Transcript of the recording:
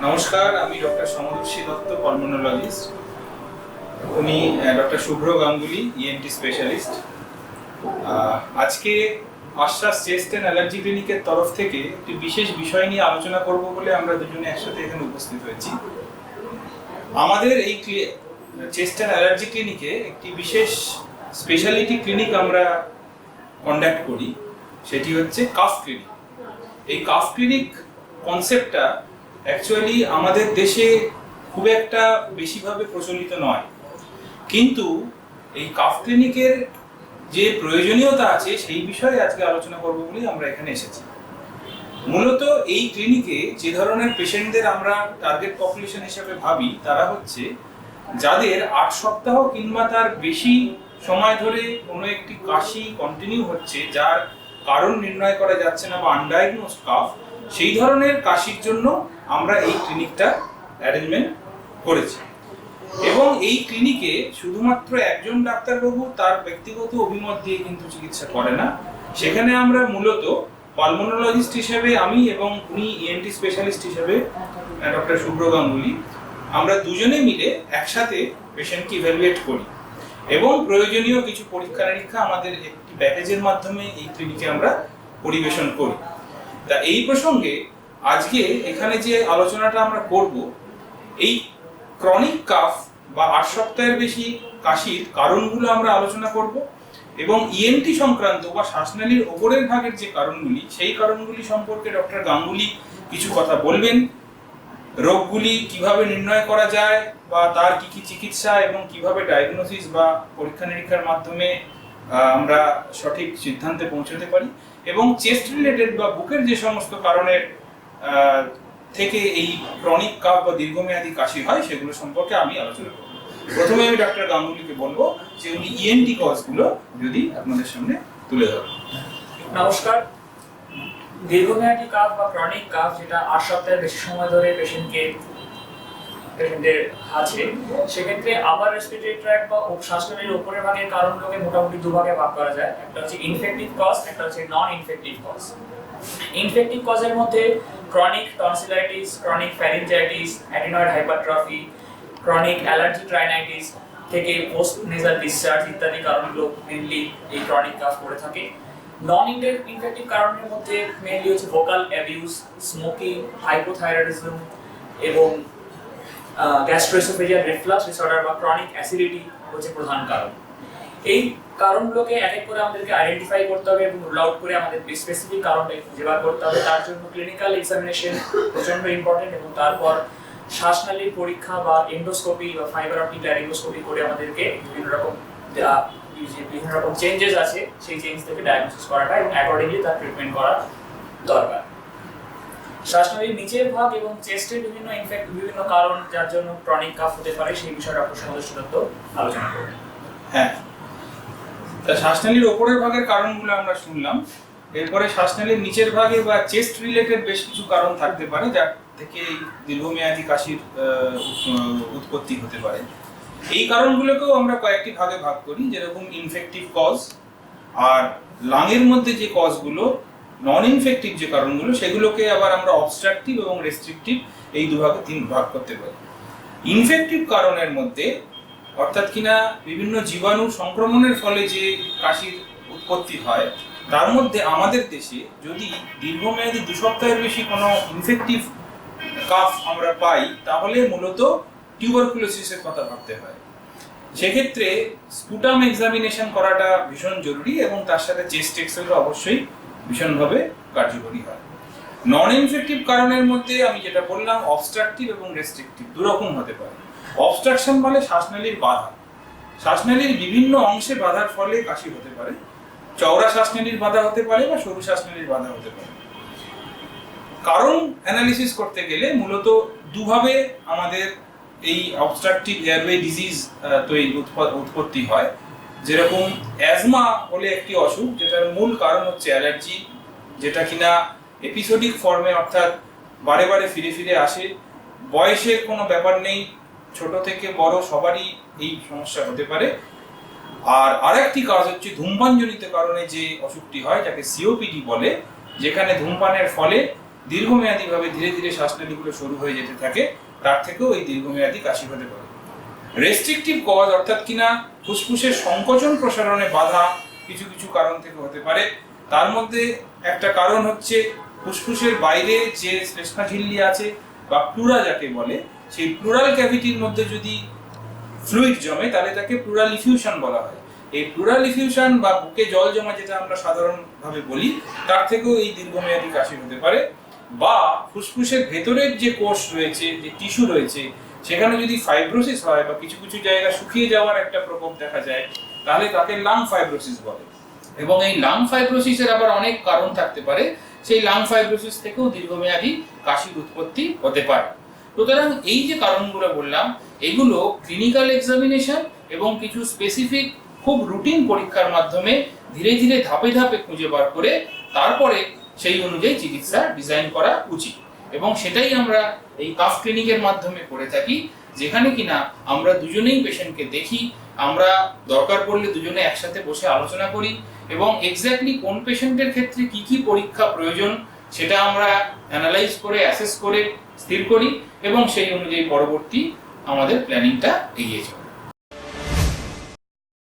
নমস্কার, আমি doctor সমদর্শী Dutta, pulmonologist. উনি ডক্টর শুভ্র গাঙ্গুলি, ইএনটি স্পেশালিস্ট। আজকে আশ্বাস চেস্ট অ্যান্ড অ্যালার্জি ক্লিনিকের তরফ থেকে একটি বিশেষ বিষয় নিয়ে আলোচনা করব বলে আমরা দুজনে একসাথে এখানে উপস্থিত হয়েছি। আমাদের এই চেস্ট অ্যান্ড অ্যালার্জি ক্লিনিকে একটি বিশেষ স্পেশালিটি ক্লিনিক আমরা কন্ডাক্ট করি, সেটি হচ্ছে কাফ ক্লিনিক। এই কাফ ক্লিনিক কনসেপ্টটা অ্যাকচুয়ালি আমাদের দেশে খুব একটা বেশিভাবে প্রচলিত নয়, কিন্তু এই কাফ ক্লিনিকের যে প্রয়োজনীয়তা আছে সেই বিষয়ে আজকে আলোচনা করব বলেই আমরা এখানে এসেছি। মূলত এই ক্লিনিকে যে ধরনের পেশেন্টদের আমরা টার্গেট পপুলেশন হিসেবে ভাবি তারা হচ্ছে যাদের 8 সপ্তাহ কিংবা তার বেশি সময় ধরে কোনো একটি কাশি কন্টিনিউ হচ্ছে, যার কারণ নির্ণয় করা যাচ্ছে না বা আনডায়াগনোজড কাফ, সেই ধরনের কাশির জন্য আমরা এই ক্লিনিকটা অ্যারেঞ্জমেন্ট করেছি। এবং এই ক্লিনিকে শুধুমাত্র একজন ডাক্তারবাবু তার ব্যক্তিগত অভিমত দিয়ে কিন্তু চিকিৎসা করে না। সেখানে আমরা মূলত পালমোনোলজিস্ট হিসেবে আমি এবং উনি ইএনটি স্পেশালিস্ট হিসেবে ডক্টর শুভ্র গাঙ্গুলি, আমরা দুজনে মিলে একসাথে পেশেন্টকে ইভ্যালুয়েট করি এবং প্রয়োজনীয় কিছু পরীক্ষা নিরীক্ষা আমাদের একটি প্যাকেজের মাধ্যমে এই ক্লিনিকে আমরা পরিবেশন করি। তা এই প্রসঙ্গে আজকে এখানে যে আলোচনাটা আমরা করব, এই ক্রনিক কাফ বা 8 সপ্তাহের বেশি কাশির কারণগুলো আমরা আলোচনা করব এবং ইএনটি সংক্রান্ত বা শ্বাসনালীর ওপরের ভাগের যে কারণগুলি, সেই কারণগুলি সম্পর্কে ডক্টর গাঙ্গুলি কিছু কথা বলবেন। রোগগুলি কিভাবে নির্ণয় করা যায় বা তার কি কি চিকিৎসা এবং কিভাবে ডায়াগনোসিস বা পরীক্ষা নিরীক্ষার মাধ্যমে আমরা সঠিক সিদ্ধান্তে পৌঁছতে পারি, এবং চেস্ট রিলেটেড বা বুকের যে সমস্ত কারণের থেকে এই ক্রনিক কাফ বা দীর্ঘমেয়াদী কাশি হয় সেগুলো সম্পর্কে আমি আলোচনা করব। প্রথমে আমি ডক্টর গাঙ্গুলিকে বলবো যে উনি ইএনটি কজগুলো যদি আপনাদের সামনে তুলে ধরেন। নমস্কার। দীর্ঘমেয়াদী কাফ বা ক্রনিক কাফ, যেটা 8 সপ্তাহের বেশি সময় ধরে পেশেন্টের আছে, সেক্ষেত্রে আপার রেসপিরেটরি ট্র্যাক্ট বা শ্বাসনালীর উপরের ভাগের কারণগুলোকে মোটামুটি দুভাগে ভাগ করা যায়। একটা হচ্ছে ইনফেক্টিভ কজ, একটা হচ্ছে নন ইনফেক্টিভ কজ। ইনফেক্টিভ কজের মধ্যে chronic tonsillitis, chronic pharyngitis, adenoid hypertrophy, chronic allergic rhinitis থেকে পোস্ট নেজাল ডিসচার্জ ইত্যাদি কারণগুলো মেইনলি এই ক্রনিক কাফ করে থাকে। নন ইনফেক্টিভ কারণের মধ্যে মেইনলি হচ্ছে ভোকাল অ্যাবিউজ, স্মোকিং, হাইপোথাইরয়েডিজম এবং গ্যাস্ট্রোএসোফেজিয়াল রিফ্লাক্স ডিসঅর্ডার বা ক্রনিক অ্যাসিডিটি হচ্ছে প্রধান কারণ। এই কারণগুলোকে এক এক করে আমাদেরকে আইডেন্টিফাই করতে হবে এবং রুল আউট করে আমাদের স্পেসিফিক কারণটা খুঁজে বার করতে হবে। তার জন্য ক্লিনিক্যাল এক্সামিনেশন প্রচন্ড ইম্পর্টেন্ট, এবং তারপর শ্বাসনালীর পরীক্ষা বা এন্ডোস্কোপি বা ফাইবার অপটিক ল্যারিঙ্গোস্কোপি করে আমাদেরকে বিভিন্ন রকম চেঞ্জেস আছে সেই চেঞ্জ থেকে ডায়াগনোসিস করাটা এবং অ্যাকর্ডিংলি তার ট্রিটমেন্ট করা দরকার। শ্বাসনালীর নিচের ভাগ এবং চেস্টের বিভিন্ন কারণ যার জন্য ক্রনিক কাফ হতে পারে সেই বিষয়ে ডক্টর সমদর্শী দত্ত আলোচনা করবেন। হ্যাঁ, তা শ্বাসনালীর ওপরের ভাগের কারণগুলো আমরা শুনলাম। এরপরে শ্বাসনালীর নিচের ভাগে বা চেস্ট রিলেটেড বেশ কিছু কারণ থাকতে পারে যার থেকে এই দীর্ঘমেয়াদী কাশির উৎপত্তি হতে পারে। এই কারণগুলোকেও আমরা কয়েকটি ভাগে ভাগ করি, যেরকম ইনফেক্টিভ কজ, আর লাংয়ের মধ্যে যে কজগুলো নন ইনফেক্টিভ যে কারণগুলো, সেগুলোকে আবার আমরা অবস্ট্রাকটিভ এবং রেস্ট্রিকটিভ এই দুভাগে 3 ভাগ করতে পারি। ইনফেক্টিভ কারণের মধ্যে অর্থাৎ কিনা বিভিন্ন জীবাণু সংক্রমণের ফলে যে কাশির উৎপত্তি হয়, তার মধ্যে আমাদের দেশে যদি দীর্ঘমেয়াদী 2 সপ্তাহের বেশি কোনো ইনফেক্টিভ কাফ আমরা পাই, তাহলে মূলত টিউবারকুলোসিসের কথা ভাবতে হয়। সেক্ষেত্রে স্পুটাম এক্সামিনেশন করাটা ভীষণ জরুরি এবং তার সাথে চেস্ট এক্সরে অবশ্যই ভীষণভাবে কার্যকরী হয়। নন ইনফেক্টিভ কারণের মধ্যে আমি যেটা বললাম, অবস্ট্রাকটিভ এবং রেস্ট্রিকটিভ দুরকম হতে পারে। অবস্ট্রাকশন মানে শ্বাসনালীর বাধা, শ্বাসনালীর বিভিন্ন অংশে বাধার ফলে কাশি হতে পারে। চওড়া শ্বাসনালীর বাধা হতে পারে বা সরু শ্বাসনালীর বাধা হতে পারে। কারণ অ্যানালিসিস করতে গেলে মূলত দুভাবে আমাদের এই অবস্ট্রাকটিভ এয়ারওয়ে ডিজিজ উৎপত্তি হয়। যেরকম অ্যাজমা হলে একটি অসুখ যেটার মূল কারণ হচ্ছে অ্যালার্জি, যেটা কিনা এপিসোডিক ফর্মে অর্থাৎ বারে বারে ফিরে ফিরে আসে। বয়সের কোনো ব্যাপার নেই, ছোট থেকে বড় সবারই এই সমস্যা হতে পারে। আর আরেকটি কাজ হচ্ছে ধূমপানজনিত কারণে যে অসুখটি হয়, যাকে সিওপিডি বলে, যেখানে ধূমপানের ফলে দীর্ঘমেয়াদীভাবে ধীরে ধীরে শ্বাসনালীগুলো শুরু হয়ে যেতে থাকে, তার থেকেও এই দীর্ঘমেয়াদী কাশি হতে পারে। রেস্ট্রিকটিভ কজ অর্থাৎ কিনা ফুসফুসের সংকোচন প্রসারণে বাধা কিছু কিছু কারণ থেকে হতে পারে। তার মধ্যে একটা কারণ হচ্ছে ফুসফুসের বাইরে যে শ্লেষ্মাঝিল্লি আছে বা প্লুরা যাকে বলে, সেই প্লুরাল ক্যাভিটির মধ্যে যদি ফ্লুইড জমে তাহলে তাকে প্লুরাল ইফিউশন বলা হয়। এই প্লুরাল ইফিউশন বা বুকে জল জমা যেটা আমরা সাধারণভাবে বলি, তার থেকেও এই দীর্ঘমেয়াদী কাশি হতে পারে। বা ফুসফুসের ভেতরের যে কোষ রয়েছে, যে টিস্যু রয়েছে, সেখানে যদি ফাইব্রোসিস হয় বা কিছু কিছু জায়গা শুকিয়ে যাওয়ার একটা প্রকোপ দেখা যায়, তাহলে তাকে লাং ফাইব্রোসিস বলে। এবং এই লাং ফাইব্রোসিসের আবার অনেক কারণ থাকতে পারে, সেই লাং ফাইব্রোসিস থেকেও দীর্ঘমেয়াদী কাশির উৎপত্তি হতে পারে। সুতরাং এই যে কারণগুলো বললাম, এগুলো ক্লিনিক্যাল এক্সামিনেশন এবং কিছু স্পেসিফিক খুব রুটিন পরীক্ষার মাধ্যমে ধীরে ধীরে ধাপে ধাপে খুঁজে বার করে তারপরে সেই অনুযায়ী চিকিৎসা ডিজাইন করা উচিত। এবং সেটাই আমরা এই কাফ ক্লিনিকের মাধ্যমে করে থাকি, যেখানে কিনা আমরা দুজনেই পেশেন্টকে দেখি, আমরা দরকার পড়লে দুজনে একসাথে বসে আলোচনা করি এবং এক্স্যাক্টলি কোন পেশেন্টের ক্ষেত্রে কি কি পরীক্ষা প্রয়োজন সেটা আমরা অ্যানালাইজ করে অ্যাসেস করে স্থির করি এবং সেই অনুযায়ী পরবর্তী আমাদের প্ল্যানিংটা এগিয়ে চলে।